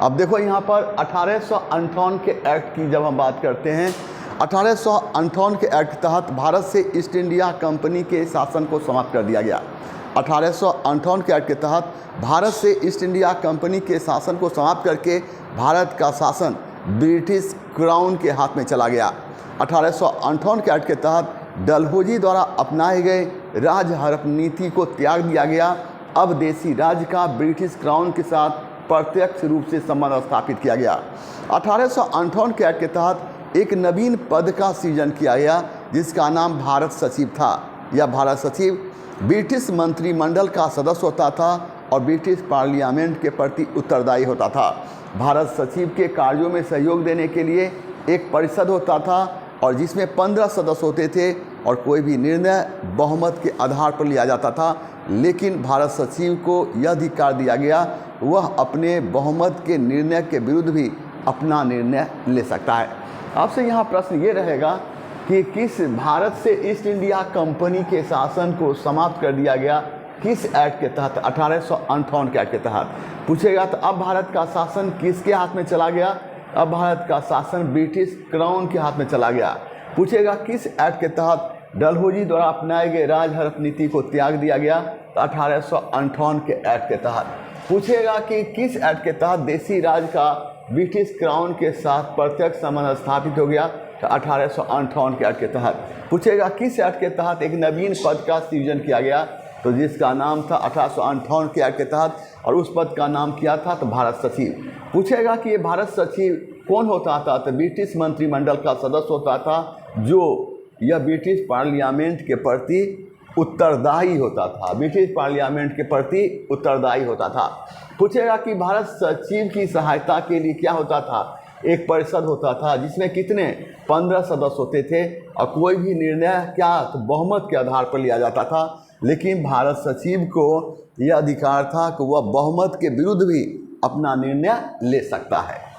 अब देखो यहाँ पर 1858 के एक्ट की जब हम बात करते हैं, 1858 के एक्ट के तहत भारत से ईस्ट इंडिया कंपनी के शासन को समाप्त कर दिया गया। 1858 के एक्ट के तहत भारत से ईस्ट इंडिया कंपनी के शासन को समाप्त करके भारत का शासन ब्रिटिश क्राउन के हाथ में चला गया। 1858 के एक्ट के तहत डलहौजी द्वारा अपनाए गए राज हड़प नीति को त्याग दिया गया। अब देसी राज्य का ब्रिटिश क्राउन के साथ प्रत्यक्ष रूप से संबंध स्थापित किया गया। 1858 के एक्ट के तहत एक नवीन पद का सृजन किया गया जिसका नाम भारत सचिव था। यह भारत सचिव ब्रिटिश मंत्रिमंडल का सदस्य होता था और ब्रिटिश पार्लियामेंट के प्रति उत्तरदायी होता था। भारत सचिव के कार्यों में सहयोग देने के लिए एक परिषद होता था और जिसमें 15 सदस्य होते थे और कोई भी निर्णय बहुमत के आधार पर लिया जाता था। लेकिन भारत सचिव को यह अधिकार दिया गया वह अपने बहुमत के निर्णय के विरुद्ध भी अपना निर्णय ले सकता है। आपसे यहाँ प्रश्न ये रहेगा कि किस भारत से ईस्ट इंडिया कंपनी के शासन को समाप्त कर दिया गया, किस एक्ट के तहत? 1858 के एक्ट के तहत पूछेगा। तो अब भारत का शासन किसके हाथ में चला गया? अब भारत का शासन ब्रिटिश क्राउन के हाथ में चला गया। पूछेगा किस एक्ट के तहत डलहौजी द्वारा अपनाए गए राज हड़प नीति को त्याग दिया गया? तो 1858 के एक्ट के तहत। पूछेगा कि किस एक्ट के तहत देसी राज का ब्रिटिश क्राउन के साथ प्रत्यक्ष संबंध स्थापित हो गया? तो 1858 के एक्ट के तहत। पूछेगा किस एक्ट के तहत एक नवीन पद का सृजन किया गया? तो जिसका नाम था 1858 के एक्ट के तहत, और उस पद का नाम क्या था? तो भारत सचिव। पूछेगा कि ये भारत सचिव कौन होता था? तो ब्रिटिश मंत्रिमंडल का सदस्य होता था जो यह ब्रिटिश पार्लियामेंट के प्रति उत्तरदायी होता था। ब्रिटिश पार्लियामेंट के प्रति उत्तरदायी होता था। पूछेगा कि भारत सचिव की सहायता के लिए क्या होता था? एक परिषद होता था जिसमें कितने 15 सदस्य होते थे और कोई भी निर्णय क्या तो बहुमत के आधार पर लिया जाता था। लेकिन भारत सचिव को यह अधिकार था कि वह बहुमत के विरुद्ध भी अपना निर्णय ले सकता है।